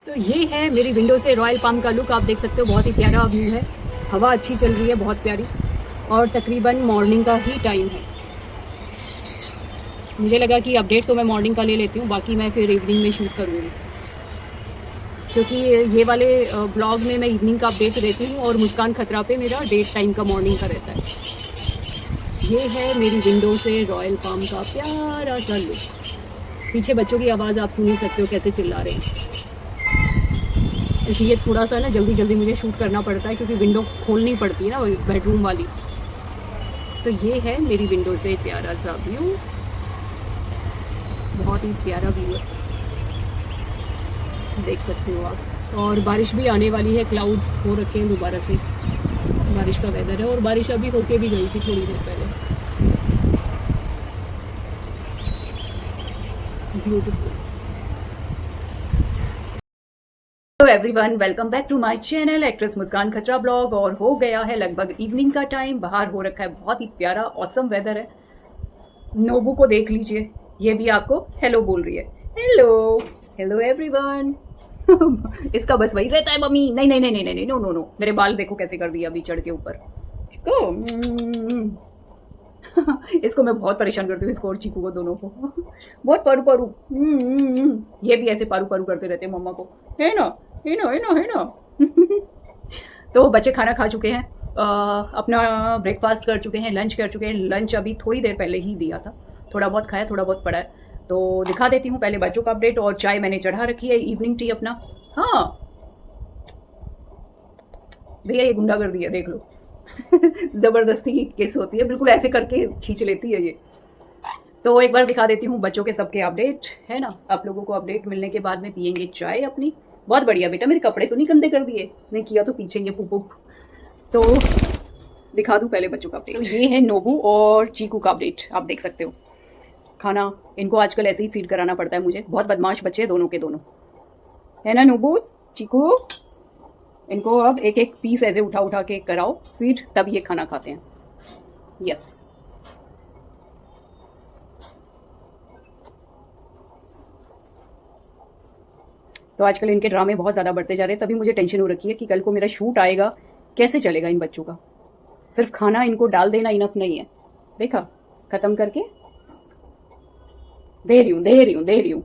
तो ये है मेरी विंडो से रॉयल पाम का लुक। आप देख सकते हो, बहुत ही प्यारा व्यू है। हवा अच्छी चल रही है, बहुत प्यारी, और तकरीबन मॉर्निंग का ही टाइम है। मुझे लगा कि अपडेट तो मैं मॉर्निंग का ले लेती हूँ, बाकी मैं फिर इवनिंग में शूट करूँगी, क्योंकि ये वाले ब्लॉग में मैं इवनिंग का अपडेट देती हूँ और मुस्कान खतरा पे मेरा डेट टाइम का मॉर्निंग का रहता है। ये है मेरी विंडो से रॉयल पाम का प्यारा सा लुक। पीछे बच्चों की आवाज़ आप सुन ही सकते हो कैसे चिल्ला रहे हैं। इसलिए थोड़ा सा ना जल्दी जल्दी मुझे शूट करना पड़ता है, क्योंकि विंडो खोलनी पड़ती है ना बेडरूम वाली। तो ये है मेरी विंडो से प्यारा सा व्यू, बहुत ही प्यारा व्यू है, देख सकते हो आप। और बारिश भी आने वाली है, क्लाउड हो रखे हैं दोबारा से, बारिश का वेदर है। और बारिश अभी होके भी गई थी थोड़ी देर पहले। ब्यूटीफुल। तो everyone, welcome back to my channel actress Muskan Khatra blog. और हो गया है लगभग इवनिंग का टाइम, बाहर हो रखा है बहुत ही प्यारा ऑसम वेदर है। नोबू को देख लीजिए, ये भी आपको हेलो बोल रही है। Hello hello everyone. इसका बस वही रहता है, मम्मी नहीं नहीं नहीं नहीं नहीं नो नो नो। मेरे बाल देखो कैसे कर दिया अभी चढ़ के ऊपर इसको। इसको मैं बहुत परेशान करती हूँ, इसको और चीकू को, दोनों को। बहुत पारू पारू। ये भी ऐसे पारू पारू करते रहते हैं मम्मा को, है ना है ना है ना है ना। तो बच्चे खाना खा चुके हैं, अपना ब्रेकफास्ट कर चुके हैं, लंच कर चुके हैं। लंच अभी थोड़ी देर पहले ही दिया था, थोड़ा बहुत खाया, थोड़ा बहुत पड़ा है। तो दिखा देती हूँ पहले बच्चों का अपडेट। और चाय मैंने चढ़ा रखी है, इवनिंग टी अपना। हाँ भैया, ये गुंडागर्दी है, देख लो। ज़बरदस्ती की केस होती है, बिल्कुल ऐसे करके खींच लेती है ये। तो एक बार दिखा देती हूँ बच्चों के सबके अपडेट, है ना। आप लोगों को अपडेट मिलने के बाद में पियेंगे चाय अपनी। बहुत बढ़िया बेटा, मेरे कपड़े तो नहीं गंदे कर दिए, नहीं किया तो पीछे ये पुप। तो दिखा दूँ पहले बच्चों का अपडेट। तो ये है नोबू और चीकू का अपडेट, आप देख सकते हो। खाना इनको आजकल ऐसे ही फीड कराना पड़ता है मुझे, बहुत बदमाश बच्चे हैं दोनों के दोनों, है ना नोबू चीकू। इनको अब एक एक पीस ऐसे उठा उठा के कराओ फीड, तब ये खाना खाते हैं। यस। तो आजकल इनके ड्रामे बहुत ज़्यादा बढ़ते जा रहे हैं, तभी मुझे टेंशन हो रखी है कि कल को मेरा शूट आएगा, कैसे चलेगा इन बच्चों का। सिर्फ खाना इनको डाल देना इनफ नहीं है। देखा, ख़त्म करके दे रही हूँ दे रही हूँ दे रही हूँ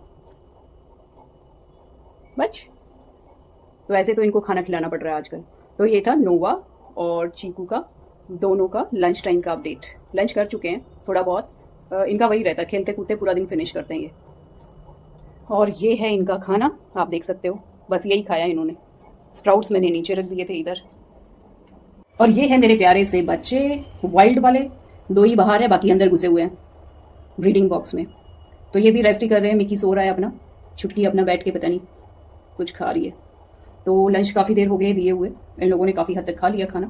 बच। तो ऐसे तो इनको खाना खिलाना पड़ रहा है आजकल। तो ये था नोवा और चीकू का दोनों का लंच टाइम का अपडेट। लंच कर चुके हैं, थोड़ा बहुत इनका वही रहता है, खेलते कूदते पूरा दिन फिनिश करते हैं ये। और ये है इनका खाना, आप देख सकते हो, बस यही खाया इन्होंने। स्प्राउट्स मैंने नीचे रख दिए थे इधर। और ये है मेरे प्यारे से बच्चे, वाइल्ड वाले। दो ही बाहर है, बाकी अंदर घुसे हुए हैं ब्रीडिंग बॉक्स में। तो ये भी रेस्ट ही कर रहे हैं। मिकी सो रहा है अपना, छुटकी अपना बैठ के पता नहीं कुछ खा रही है। तो लंच काफ़ी देर हो गए दिए हुए, इन लोगों ने काफ़ी हद तक खा लिया खाना।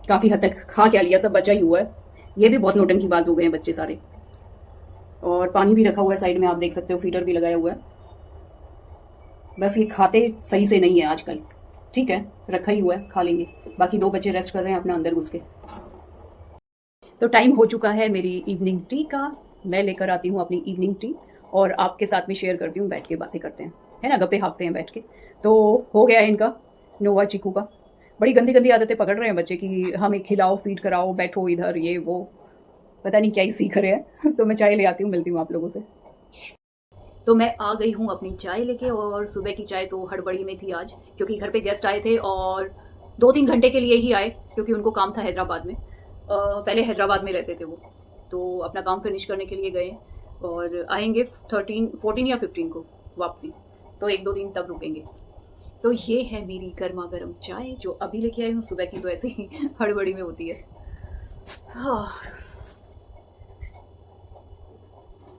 काफ़ी हद तक खा क्या लिया, सब बचा ही हुआ है। ये भी बहुत नौटंकीबाज हो गए हैं बच्चे सारे। और पानी भी रखा हुआ है साइड में, आप देख सकते हो, फीडर भी लगाया हुआ है। बस ये खाते सही से नहीं है आजकल, ठीक है, रखा ही हुआ है, खा लेंगे। बाकी दो बच्चे रेस्ट कर रहे हैं अपना अंदर घुस के। तो टाइम हो चुका है मेरी इवनिंग टी का। मैं लेकर आती हूँ अपनी इवनिंग टी और आपके साथ में शेयर करती हूँ, बैठ के बातें करते हैं, है ना, गप्पे हाँकते हैं बैठ के। तो हो गया है इनका, नोवा चीकू का। बड़ी गंदी गंदी आदतें पकड़ रहे हैं बच्चे कि हमें खिलाओ, फीड कराओ, बैठो इधर, ये वो, पता नहीं क्या ही सीख रहे हैं। तो मैं चाय ले आती हूँ, मिलती हूँ आप लोगों से। तो मैं आ गई हूँ अपनी चाय लेके। और सुबह की चाय तो हड़बड़ी में थी आज, क्योंकि घर पे गेस्ट आए थे और 2-3 घंटे के लिए ही आए, क्योंकि उनको काम था हैदराबाद में। पहले हैदराबाद में रहते थे वो, तो अपना काम फिनिश करने के लिए गए और आएंगे 14 या 15 को वापसी। तो 1-2 दिन तब रुकेंगे। तो ये है मेरी गर्मा गर्म चाय जो अभी लेके आई हूँ। सुबह की तो ऐसे ही हड़बड़ी में होती है। हाँ,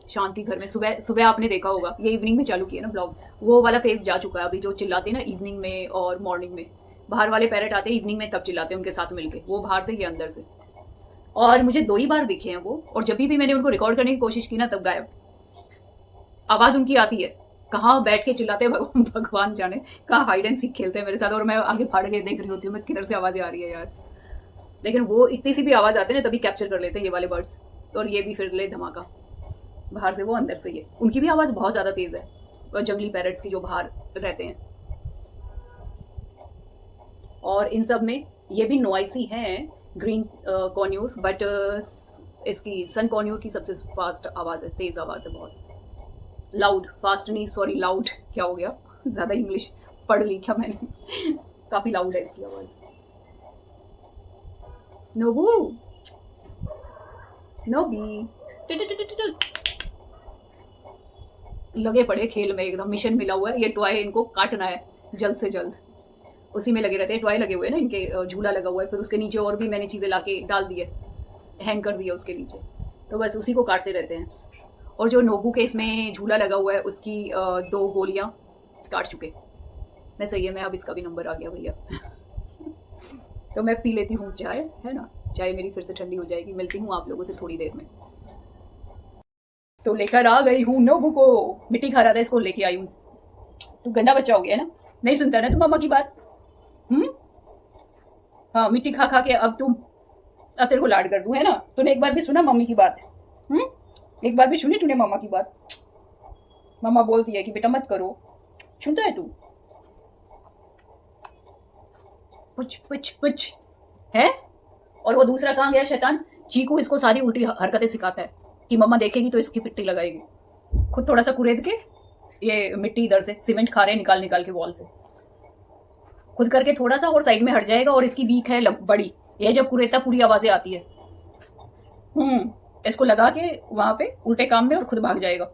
शांति घर में। सुबह सुबह आपने देखा होगा, ये इवनिंग में चालू किया ना ब्लॉग, वो वाला फेज जा चुका है अभी। जो चिल्लाते हैं ना इवनिंग में और मॉर्निंग में, बाहर वाले पैरेट आते हैं इवनिंग में, तब चिल्लाते हैं उनके साथ मिलके, वो बाहर से ये अंदर से। और मुझे 2 ही बार दिखे हैं वो, और जब भी मैंने उनको रिकॉर्ड करने की कोशिश की ना, तब गायब। आवाज़ उनकी आती है, कहाँ बैठ के चिल्लाते हैं भगवान जाने, कहाँ हाइड एंड सीक खेलते हैं मेरे साथ, और मैं आगे फाड़ के देख रही होती हूँ मैं किधर से आवाज़ें आ रही है यार। लेकिन वो इतनी सी भी आवाज़ आती है ना, तभी कैप्चर कर लेते हैं ये वाले बर्ड्स। और ये भी फिर ले धमाका, बाहर से वो अंदर से ये। उनकी भी आवाज़ बहुत ज़्यादा तेज़ है, जंगली पैरट्स की जो बाहर रहते हैं। और इन सब में ये भी नॉइसी हैं ग्रीन कॉन्यूर, बट इसकी सन कॉन्यूर की सबसे फास्ट आवाज़ है, तेज़ आवाज़ है बहुत। लाउड, फास्ट नहीं, सॉरी लाउड, क्या हो गया, ज़्यादा इंग्लिश पढ़ ली क्या मैंने। काफ़ी लाउड है इसकी आवाज़। नोबू, नोबी, लगे पड़े खेल में, एकदम मिशन मिला हुआ है। ये टॉय इनको काटना है जल्द से जल्द, उसी में लगे रहते हैं। टॉय लगे हुए हैं ना इनके, झूला लगा हुआ है, फिर उसके नीचे और भी मैंने चीज़ें लाके डाल दी है, हैंग कर दिया उसके नीचे, तो बस उसी को काटते रहते हैं। और जो नोबू के इसमें झूला लगा हुआ है उसकी 2 गोलियां काट चुके। मैं सही है, मैं अब इसका भी नंबर आ गया भैया। तो मैं पी लेती हूँ चाय, है ना, चाय मेरी फिर से ठंडी हो जाएगी। मिलती हूँ आप लोगों से थोड़ी देर में। तो लेकर आ गई हूँ नोबू को, मिट्टी खा रहा था इसको लेके आई हूँ। तू गंदा बच्चा हो गया ना, नहीं सुनता ना तू मामा की बात। हाँ, मिट्टी खा खा के अब तेरे को लाड कर दूं, है ना। तूने एक बार भी सुना मम्मी की बात? एक बार भी सुनी तूने मामा की बात? मामा बोलती है कि बेटा मत करो, सुनता है तू? पुछ पुछ पुछ है। और वो दूसरा कहाँ गया शैतान? चीकू इसको सारी उल्टी हरकतें सिखाता है कि मम्मा देखेगी तो इसकी पिट्टी लगाएगी। खुद थोड़ा सा कुरेद के ये मिट्टी इधर से सीमेंट खा रहे निकाल निकाल के वॉल से, खुद करके थोड़ा सा और साइड में हट जाएगा। और इसकी बीक है बड़ी, ये जब कुरेदता पूरी आवाजें आती है। इसको लगा के वहां पे उल्टे काम में और खुद भाग जाएगा।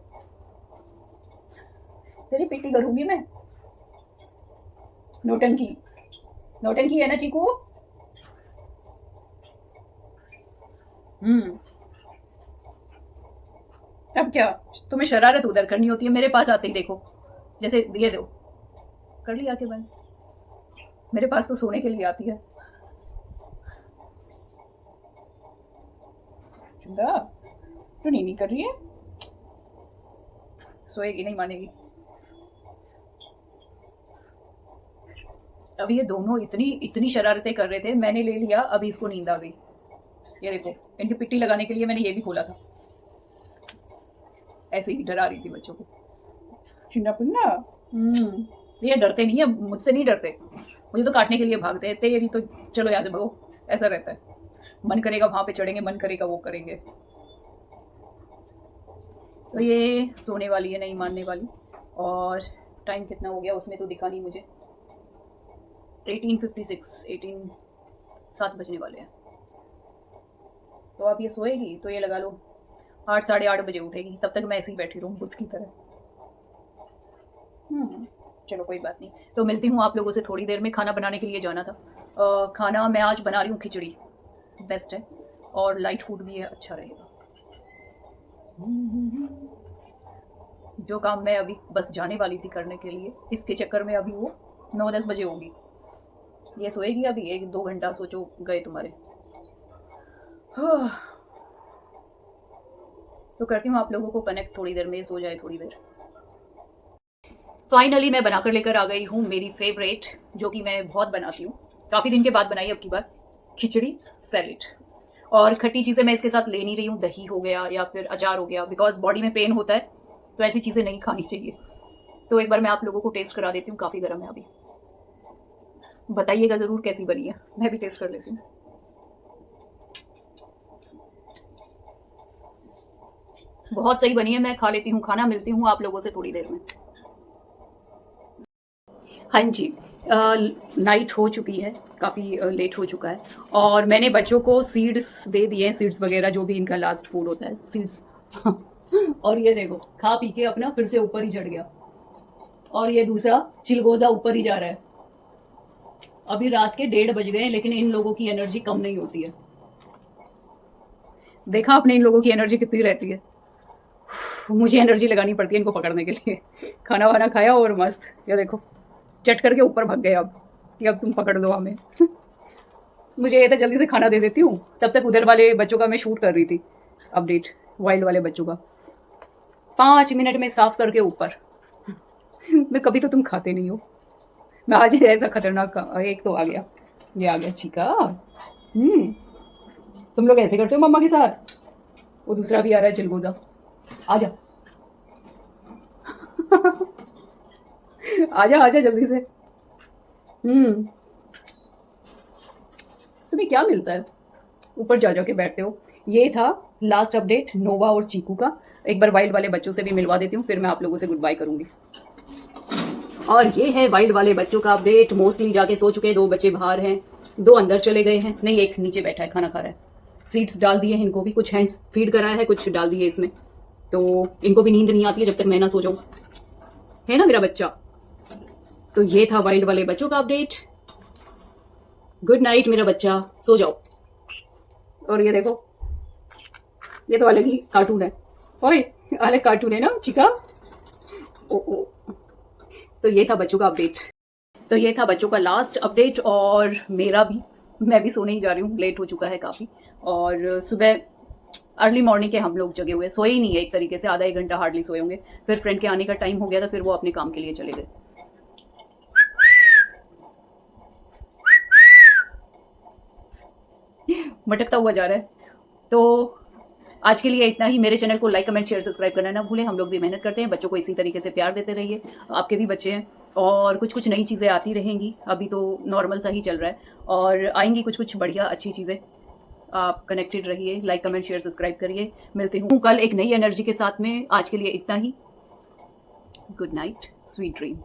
तेरी पिट्टी करूंगी मैं। नौटंकी, नौटंकी है ना चीकू? अब क्या तुम्हें शरारत उधर करनी होती है, मेरे पास आते ही देखो, जैसे ये दो कर लिया के बंद। मेरे पास तो सोने के लिए आती है। चुंदा तो नहीं कर रही है, सोएगी नहीं, मानेगी। अब ये दोनों इतनी शरारतें कर रहे थे, मैंने ले लिया, अभी इसको नींद आ गई। ये देखो, इनकी पिट्टी लगाने के लिए मैंने ये भी खोला था, ऐसे ही डरा रही थी बच्चों को। चिन्ना पुन्ना, ये डरते नहीं है, मुझसे नहीं डरते, मुझे तो काटने के लिए भागते हैं। ये भी तो चलो यहाँ से भगो, ऐसा रहता है। मन करेगा वहां पे चढ़ेंगे, मन करेगा वो करेंगे। तो ये सोने वाली है, नहीं मानने वाली। और टाइम कितना हो गया उसमें तो दिखा नहीं मुझे, 18:56, 7 बजने वाले हैं। तो अब ये सोएगी तो ये लगा लो 8, साढ़े 8 बजे उठेगी, तब तक मैं ऐसे ही बैठी रहूँ बुद्ध की तरह। चलो कोई बात नहीं। तो मिलती हूँ आप लोगों से थोड़ी देर में। खाना बनाने के लिए जाना था। खाना मैं आज बना रही हूँ खिचड़ी, बेस्ट है, और लाइट फूड भी है, अच्छा रहेगा। जो काम मैं अभी बस जाने वाली थी करने के लिए, इसके चक्कर में अभी वो 9-10 बजे होगी। ये सोएगी अभी 1-2 घंटा, सोचो गए तुम्हारे। तो करती हूँ आप लोगों को कनेक्ट थोड़ी देर में, सो जाए थोड़ी देर। फाइनली मैं बनाकर लेकर आ गई हूँ मेरी फेवरेट, जो कि मैं बहुत बनाती हूँ, काफ़ी दिन के बाद बनाई अब की बार, खिचड़ी सैलेड। और खट्टी चीज़ें मैं इसके साथ ले नहीं रही हूँ, दही हो गया या फिर अचार हो गया, बिकॉज बॉडी में पेन होता है तो ऐसी चीज़ें नहीं खानी चाहिए। तो एक बार मैं आप लोगों को टेस्ट करा देती हूँ, काफ़ी गर्म है अभी। बताइएगा ज़रूर कैसी बनी है, मैं भी टेस्ट कर लेती हूँ। बहुत सही बनी है, मैं खा लेती हूँ खाना। मिलती हूँ आप लोगों से थोड़ी देर में। हाँ जी, नाइट हो चुकी है, काफ़ी लेट हो चुका है, और मैंने बच्चों को सीड्स दे दिए हैं, सीड्स वगैरह जो भी इनका लास्ट फूड होता है, सीड्स। और ये देखो खा पी के अपना फिर से ऊपर ही चढ़ गया, और ये दूसरा चिलगोजा ऊपर ही जा रहा है। अभी रात के 1:30 बज गए हैं, लेकिन इन लोगों की एनर्जी कम नहीं होती है। देखा आपने इन लोगों की एनर्जी कितनी रहती है। मुझे एनर्जी लगानी पड़ती है इनको पकड़ने के लिए। खाना वाना खाया और मस्त, ये देखो चट करके ऊपर भाग गए अब कि अब तुम पकड़ दो हमें। मुझे ये था जल्दी से खाना दे देती हूँ, तब तक उधर वाले बच्चों का मैं शूट कर रही थी, अपडेट वाइल्ड वाले बच्चों का। 5 मिनट में साफ करके ऊपर। मैं कभी तो तुम खाते नहीं हो, मैं आज ही ऐसा खतरनाक एक तो आ गया, ये आ गया चीका। तुम लोग ऐसे करते हो मम्मा के साथ। वो दूसरा भी आ रहा है चिलगोजा, आ जा। आजा आजा जल्दी से। तुम्हें क्या मिलता है, ऊपर जा के बैठते हो। ये था लास्ट अपडेट नोवा और चीकू का। एक बार वाइल्ड वाले बच्चों से भी मिलवा देती हूँ, फिर मैं आप लोगों से गुड बाय करूंगी। और ये है वाइल्ड वाले बच्चों का अपडेट। मोस्टली जाके सो चुके हैं, 2 बच्चे बाहर हैं, 2 अंदर चले गए हैं, नहीं एक नीचे बैठा है खाना खा रहा है। सीड्स डाल दिए हैं इनको भी, कुछ हैंड्स फीड कराया है, कुछ डाल दिए इसमें। तो इनको भी नींद नहीं आती है जब तक मैं ना सो जाऊं, है ना मेरा बच्चा। तो ये था वाइल्ड वाले बच्चों का अपडेट। गुड नाइट मेरा बच्चा, सो जाओ। और ये देखो, ये तो अलग ही कार्टून है। ओए अलग कार्टून है ना चिका। ओ ओ। तो ये था बच्चों का अपडेट। तो ये था बच्चों का लास्ट अपडेट, और मेरा भी। मैं भी सोने ही जा रही हूँ, लेट हो चुका है काफ़ी। और सुबह अर्ली मॉर्निंग के हम लोग जगे हुए, सोए ही नहीं है एक तरीके से, आधा 1 घंटा हार्डली सोए होंगे। फिर फ्रेंड के आने का टाइम हो गया था, फिर वो अपने काम के लिए चले गए। भटकता हुआ जा रहा है। तो आज के लिए इतना ही। मेरे चैनल को लाइक कमेंट शेयर सब्सक्राइब करना ना भूलें। हम लोग भी मेहनत करते हैं, बच्चों को इसी तरीके से प्यार देते रहिए। आपके भी बच्चे हैं, और कुछ कुछ नई चीज़ें आती रहेंगी। अभी तो नॉर्मल सा ही चल रहा है, और आएंगी कुछ कुछ बढ़िया अच्छी चीज़ें। आप कनेक्टेड रहिए, लाइक कमेंट शेयर सब्सक्राइब करिए। मिलती हूँ कल एक नई एनर्जी के साथ में। आज के लिए इतना ही। Good night, sweet dream.